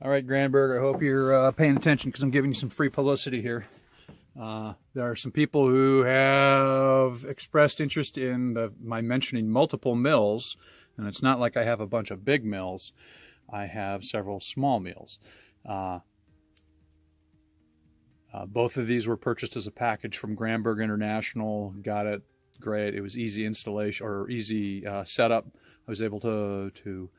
All right, Granberg, I hope you're paying attention because I'm giving you some free publicity here. There are some people who have expressed interest in my mentioning multiple mills, and it's not like I have a bunch of big mills. I have several small mills. Both of these were purchased as a package from Granberg International. Got it, great. It was easy installation or easy setup. I was able to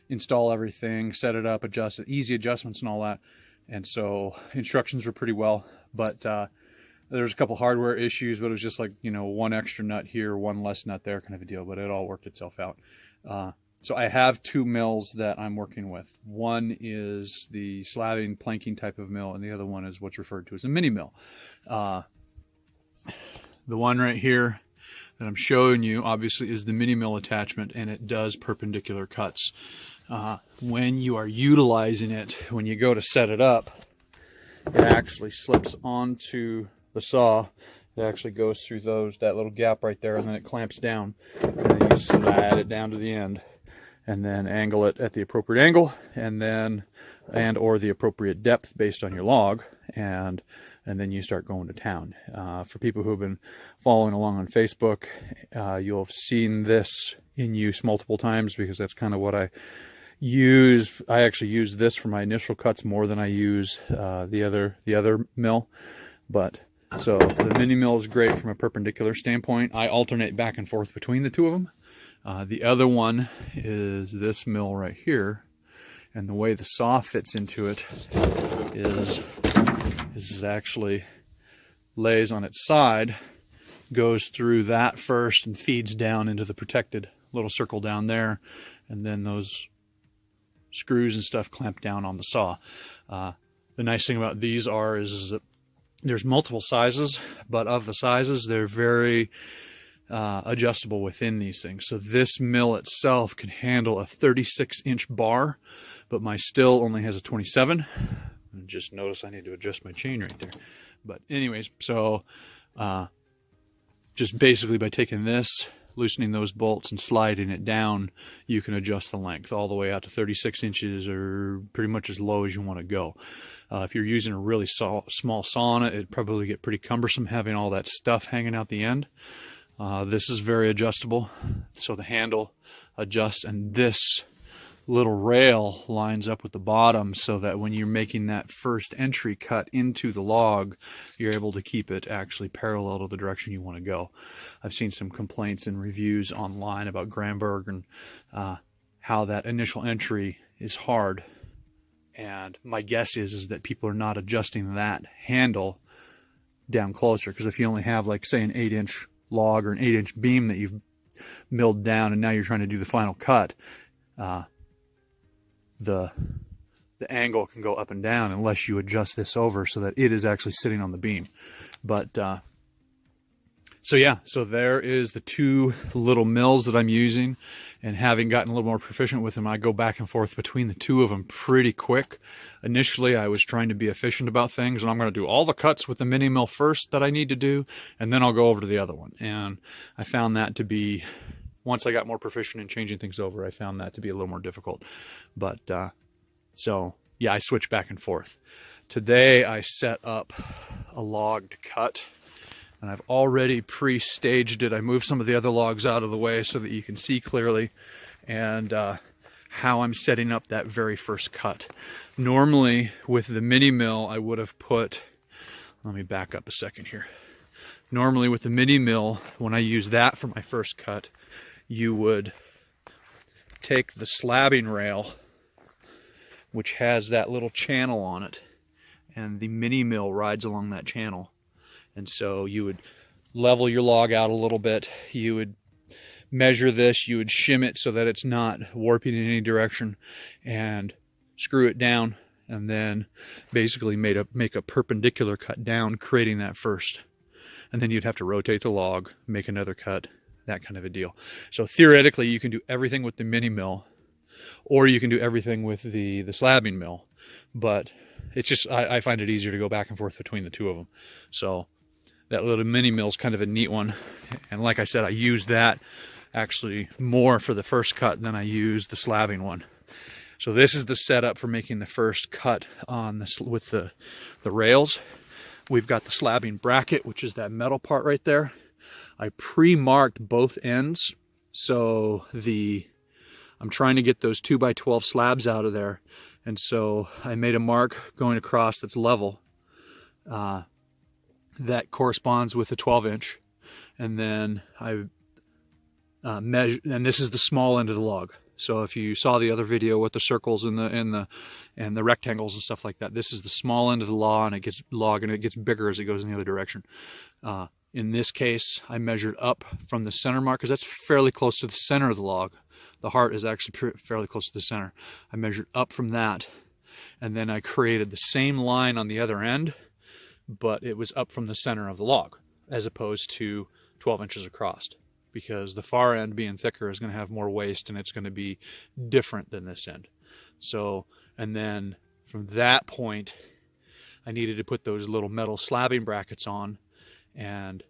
install everything, set it up, adjust it, easy adjustments and all that. And so instructions were pretty well, but there's a couple hardware issues, but it was just like, you know, one extra nut here, one less nut there kind of a deal, but it all worked itself out. So I have two mills that I'm working with. One is the slabbing, planking type of mill, and the other one is what's referred to as a mini mill. The one right here that I'm showing you obviously is the mini mill attachment, and it does perpendicular cuts. When you are utilizing it, when you go to set it up, it actually slips onto the saw. It actually goes through that little gap right there, and then it clamps down, and then you slide it down to the end, and then angle it at the appropriate angle, and or the appropriate depth based on your log, and then you start going to town. For people who have been following along on Facebook, you'll have seen this in use multiple times because that's kind of what I use. I actually use this for my initial cuts more than I use the other mill. But so the mini mill is great from a perpendicular standpoint. I alternate back and forth between the two of them. The other one is this mill right here, and the way the saw fits into it is actually lays on its side, goes through that first and feeds down into the protected little circle down there, and then those screws and stuff clamp down on the saw. The nice thing about these is that there's multiple sizes, but of the sizes, they're very adjustable within these things. So this mill itself can handle a 36-inch bar, but my still only has a 27. And just notice I need to adjust my chain right there. But anyways, so just basically by taking this, loosening those bolts and sliding it down, you can adjust the length all the way out to 36 inches or pretty much as low as you want to go. If you're using a really small saw on it, it'd probably get pretty cumbersome having all that stuff hanging out the end. This is very adjustable, so the handle adjusts, and this little rail lines up with the bottom so that when you're making that first entry cut into the log, you're able to keep it actually parallel to the direction you want to go. I've seen some complaints and reviews online about Granberg and how that initial entry is hard, and my guess is that people are not adjusting that handle down closer, because if you only have, like, say, an 8-inch log or an 8-inch beam that you've milled down and now you're trying to do the final cut, the angle can go up and down unless you adjust this over so that it is actually sitting on the beam. But so yeah, so there is the two little mills that I'm using, and having gotten a little more proficient with them, I go back and forth between the two of them pretty quick. Initially, I was trying to be efficient about things, and I'm going to do all the cuts with the mini mill first that I need to do, and then I'll go over to the other one. And I found that to be, once I got more proficient in changing things over, I found that to be a little more difficult. But so yeah, I switch back and forth. Today I set up a log to cut, and I've already pre-staged it. I moved some of the other logs out of the way so that you can see clearly, and how I'm setting up that very first cut. Normally with the mini mill, I would have put, let me back up a second here. Normally with the mini mill, when I use that for my first cut, you would take the slabbing rail, which has that little channel on it, and the mini mill rides along that channel. And so you would level your log out a little bit, you would measure this, you would shim it so that it's not warping in any direction, and screw it down, and then basically make a perpendicular cut down, creating that first. And then you'd have to rotate the log, make another cut, that kind of a deal. So theoretically, you can do everything with the mini mill, or you can do everything with the slabbing mill, but it's just, I find it easier to go back and forth between the two of them. So that little mini mill is kind of a neat one, and like I said, I use that actually more for the first cut than I use the slabbing one. So this is the setup for making the first cut on this with the rails. We've got the slabbing bracket, which is that metal part right there. I pre-marked both ends, so I'm trying to get those 2x12 slabs out of there, and so I made a mark going across that's level. That corresponds with a 12-inch, and then I measure, and this is the small end of the log. So if you saw the other video with the circles and the rectangles and stuff like that, this is the small end of the log, and it gets bigger as it goes in the other direction. In this case, I measured up from the center mark, because that's fairly close to the center of the log. The heart is actually fairly close to the center. I measured up from that, and then I created the same line on the other end, but it was up from the center of the log, as opposed to 12 inches across, because the far end being thicker is going to have more waste, and it's going to be different than this end. So, and then from that point, I needed to put those little metal slabbing brackets on, and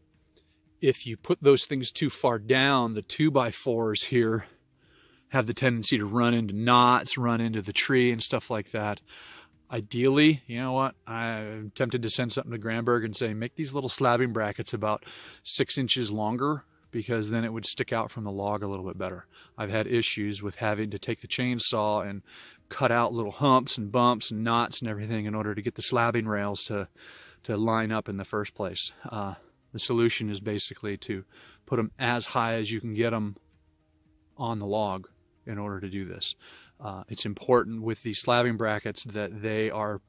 if you put those things too far down, the 2x4s here have the tendency to run into knots, run into the tree and stuff like that. Ideally, you know what, I'm tempted to send something to Granberg and say, make these little slabbing brackets about 6 inches longer, because then it would stick out from the log a little bit better. I've had issues with having to take the chainsaw and cut out little humps and bumps and knots and everything in order to get the slabbing rails to line up in the first place. The solution is basically to put them as high as you can get them on the log in order to do this. It's important with these slabbing brackets that they are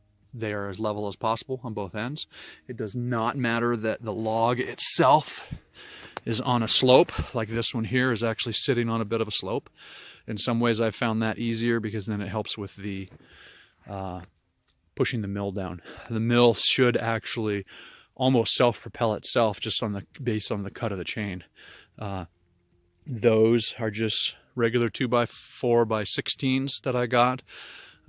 as level as possible on both ends. It does not matter that the log itself is on a slope, like this one here is actually sitting on a bit of a slope. In some ways I've found that easier, because then it helps with the pushing the mill down. The mill should actually almost self-propel itself just based on the cut of the chain. Those are just regular 2x4x16s that I got.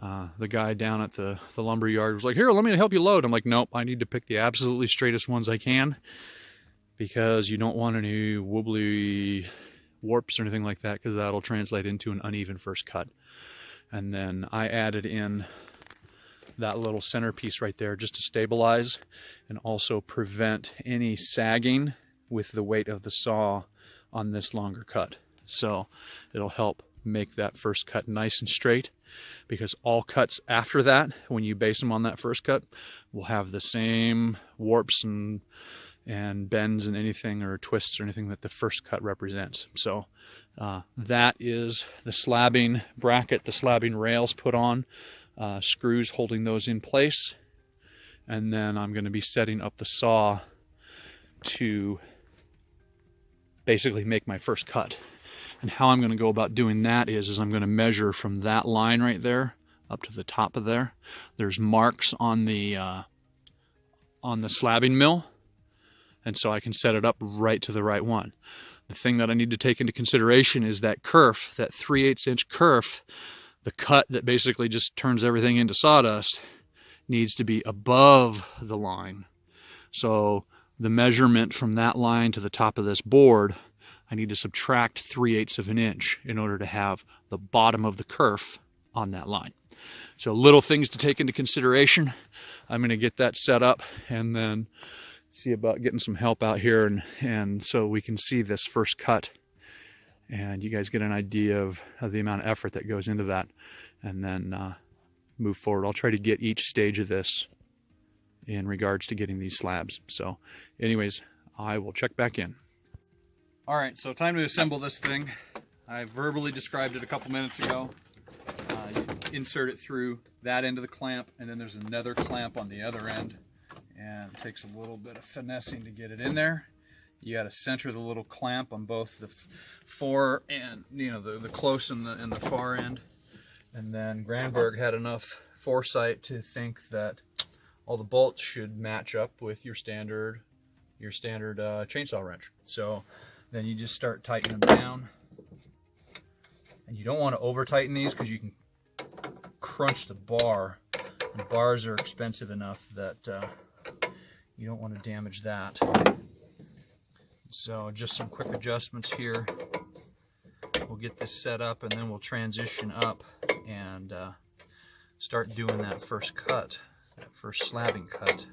The guy down at the lumber yard was like, here, let me help you load. I'm like, nope, I need to pick the absolutely straightest ones I can, because you don't want any wobbly warps or anything like that, because that'll translate into an uneven first cut. And then I added in that little centerpiece right there just to stabilize and also prevent any sagging with the weight of the saw on this longer cut. So it'll help make that first cut nice and straight, because all cuts after that, when you base them on that first cut, will have the same warps and bends and anything, or twists or anything that the first cut represents. So that is the slabbing bracket, the slabbing rails put on, screws holding those in place, and then I'm going to be setting up the saw to basically make my first cut. And how I'm going to go about doing that is I'm going to measure from that line right there up to the top of there. There's marks on the slabbing mill, and so I can set it up right to the right one. The thing that I need to take into consideration is that kerf, that 3/8 inch kerf, the cut that basically just turns everything into sawdust, needs to be above the line. So the measurement from that line to the top of this board, I need to subtract 3/8 of an inch in order to have the bottom of the kerf on that line. So little things to take into consideration. I'm going to get that set up and then see about getting some help out here, and so we can see this first cut, and you guys get an idea of the amount of effort that goes into that, and then move forward. I'll try to get each stage of this in regards to getting these slabs. So anyways, I will check back in. All right, so time to assemble this thing. I verbally described it a couple minutes ago. You insert it through that end of the clamp, and then there's another clamp on the other end, and it takes a little bit of finessing to get it in there. You got to center the little clamp on both the fore and, you know, the close and the far end. And then Granberg had enough foresight to think that all the bolts should match up with your standard chainsaw wrench. So then you just start tightening them down, and you don't want to over tighten these because you can crunch the bar. The bars are expensive enough that you don't want to damage that. So just some quick adjustments here. We'll get this set up, and then we'll transition up and start doing that first cut, that first slabbing cut.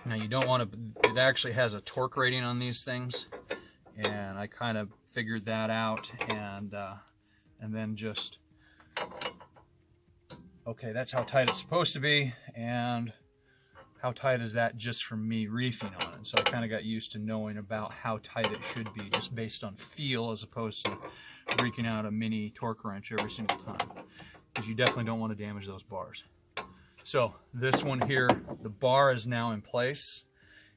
Now you don't want to, it actually has a torque rating on these things, and I kind of figured that out, and then just, okay, that's how tight it's supposed to be, and how tight is that just from me reefing on it. So I kind of got used to knowing about how tight it should be just based on feel, as opposed to breaking out a mini torque wrench every single time, because you definitely don't want to damage those bars. So this one here, the bar is now in place,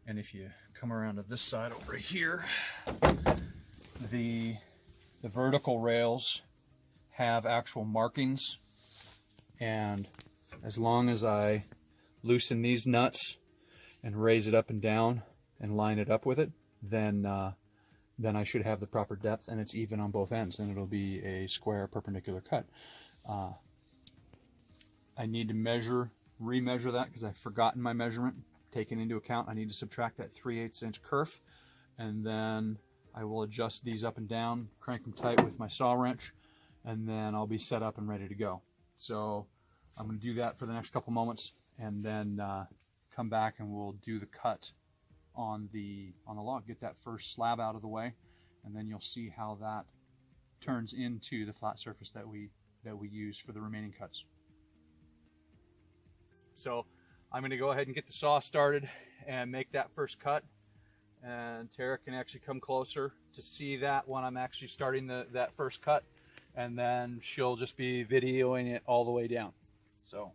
and if you come around to this side over here, the vertical rails have actual markings, and as long as I loosen these nuts and raise it up and down and line it up with it, then I should have the proper depth, and it's even on both ends, and it'll be a square perpendicular cut. I need to remeasure that because I've forgotten my measurement. Taken into account, I need to subtract that 3/8 inch kerf, and then I will adjust these up and down, crank them tight with my saw wrench, and then I'll be set up and ready to go. So I'm going to do that for the next couple moments, and then come back and we'll do the cut on the log, get that first slab out of the way, and then you'll see how that turns into the flat surface that we use for the remaining cuts. So I'm going to go ahead and get the saw started and make that first cut, and Tara can actually come closer to see that when I'm actually starting that first cut, and then she'll just be videoing it all the way down. So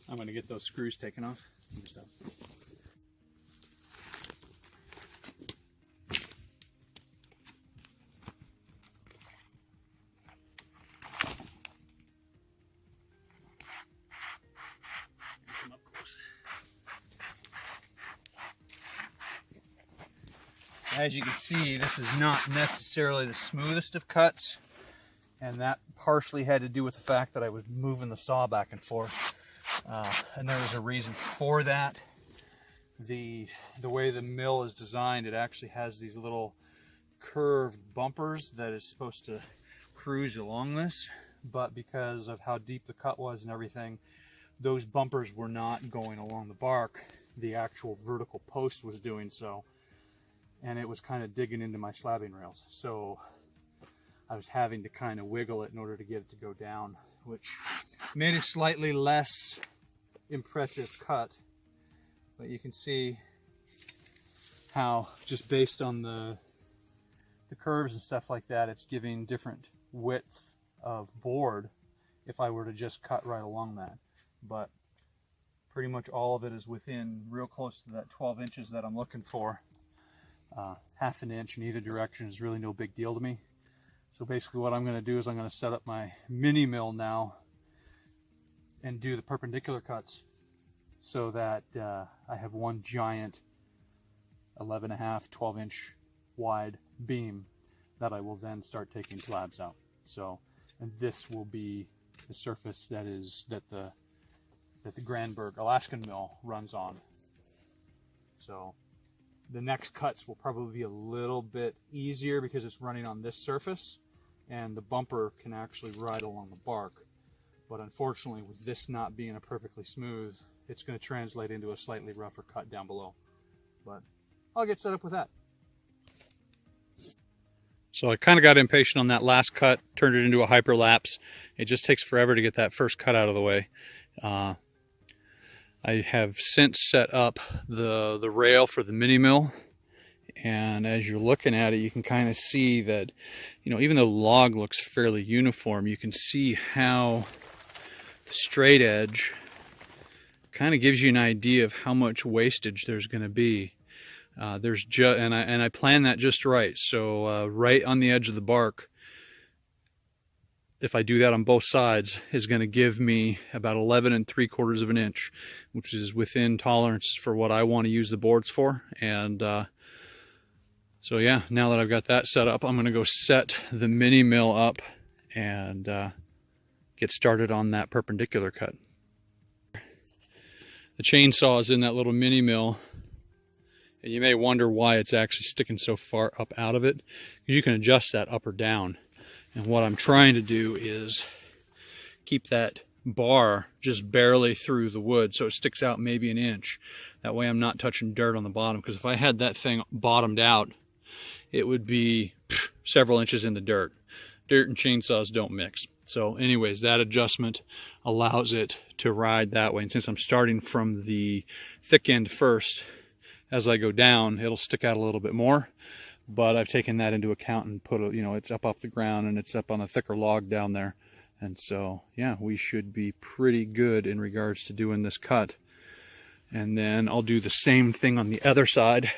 I'm going to get those screws taken off. Come up close. As you can see, this is not necessarily the smoothest of cuts, and that partially had to do with the fact that I was moving the saw back and forth. And there was a reason for that. The way the mill is designed, it actually has these little curved bumpers that is supposed to cruise along this, but because of how deep the cut was and everything, those bumpers were not going along the bark. The actual vertical post was doing so, and it was kind of digging into my slabbing rails. So I was having to kind of wiggle it in order to get it to go down, which made a slightly less impressive cut. But you can see how, just based on the curves and stuff like that, it's giving different width of board if I were to just cut right along that. But pretty much all of it is within real close to that 12 inches that I'm looking for. Half an inch in either direction is really no big deal to me. So basically what I'm going to do is I'm going to set up my mini mill now and do the perpendicular cuts so that I have one giant 11.5, 12 inch wide beam that I will then start taking slabs out. So, and this will be the surface that the Granberg Alaskan mill runs on. So the next cuts will probably be a little bit easier because it's running on this surface and the bumper can actually ride along the bark. But unfortunately, with this not being a perfectly smooth, it's going to translate into a slightly rougher cut down below. But I'll get set up with that. So I kind of got impatient on that last cut, turned it into a hyperlapse. It just takes forever to get that first cut out of the way. I have since set up the rail for the mini mill, and as you're looking at it, you can kind of see that, you know, even though the log looks fairly uniform, you can see how the straight edge kind of gives you an idea of how much wastage there's going to be. And I planned that just right. So right on the edge of the bark, if I do that on both sides, is going to give me about 11 3/4 of an inch, which is within tolerance for what I want to use the boards for. And so yeah, now that I've got that set up, I'm going to go set the mini mill up and get started on that perpendicular cut. The chainsaw is in that little mini mill. And you may wonder why it's actually sticking so far up out of it. You can adjust that up or down. And what I'm trying to do is keep that bar just barely through the wood so it sticks out maybe an inch. That way I'm not touching dirt on the bottom, because if I had that thing bottomed out, it would be several inches in the dirt. Dirt and chainsaws don't mix. So anyways, that adjustment allows it to ride that way. And since I'm starting from the thick end first, as I go down, it'll stick out a little bit more, but I've taken that into account and put, you know, it's up off the ground and it's up on a thicker log down there. And so, yeah, we should be pretty good in regards to doing this cut. And then I'll do the same thing on the other side.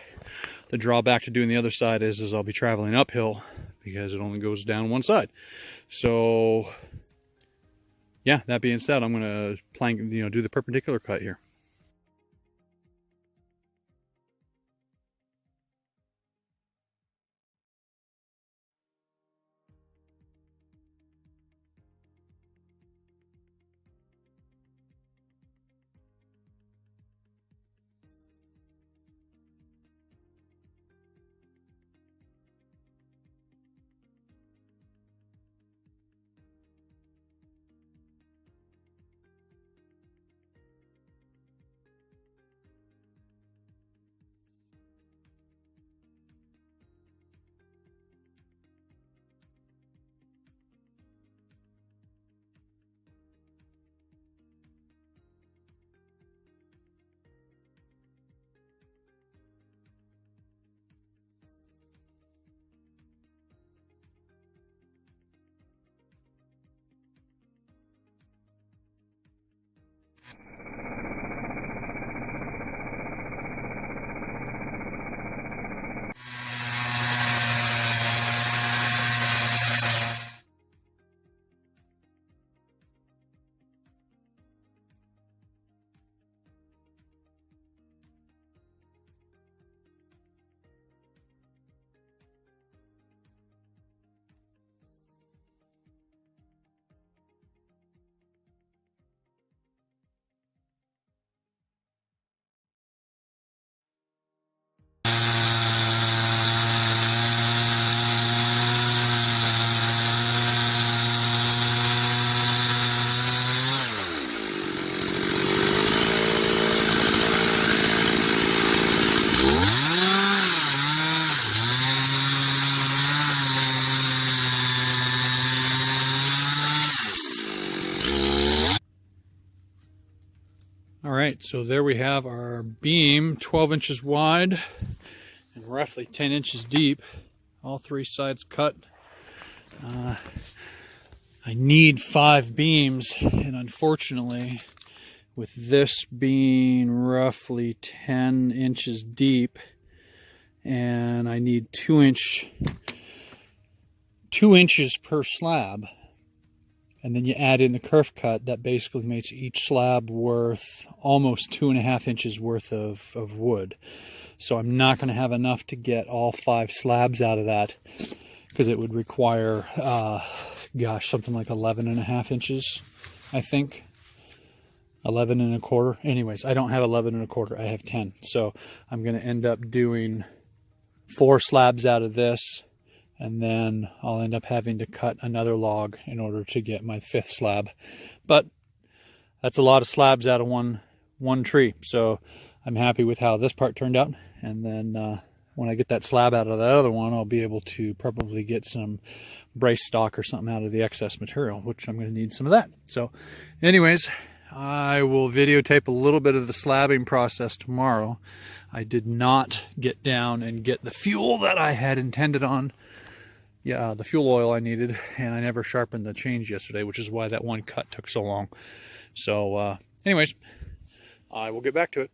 The drawback to doing the other side is I'll be traveling uphill because it only goes down one side. So, yeah, that being said, I'm going to do the perpendicular cut here. All right, so there we have our beam, 12 inches wide and roughly 10 inches deep. All three sides cut. I need 5 beams, and unfortunately, with this being roughly 10 inches deep, and I need 2 inches per slab, and then you add in the kerf cut, that basically makes each slab worth almost 2.5 inches worth of wood. So I'm not going to have enough to get all 5 slabs out of that, because it would require, something like 11.5 inches, I think. 11 1/4. Anyways, I don't have 11 1/4, I have 10. So I'm going to end up doing 4 slabs out of this, and then I'll end up having to cut another log in order to get my 5th slab. But that's a lot of slabs out of one tree. So I'm happy with how this part turned out. And then when I get that slab out of that other one, I'll be able to probably get some brace stock or something out of the excess material, which I'm going to need some of that. So anyways, I will videotape a little bit of the slabbing process tomorrow. I did not get down and get the fuel that I had intended on. Yeah, the fuel oil I needed, and I never sharpened the change yesterday, which is why that one cut took so long. So anyways, I will get back to it.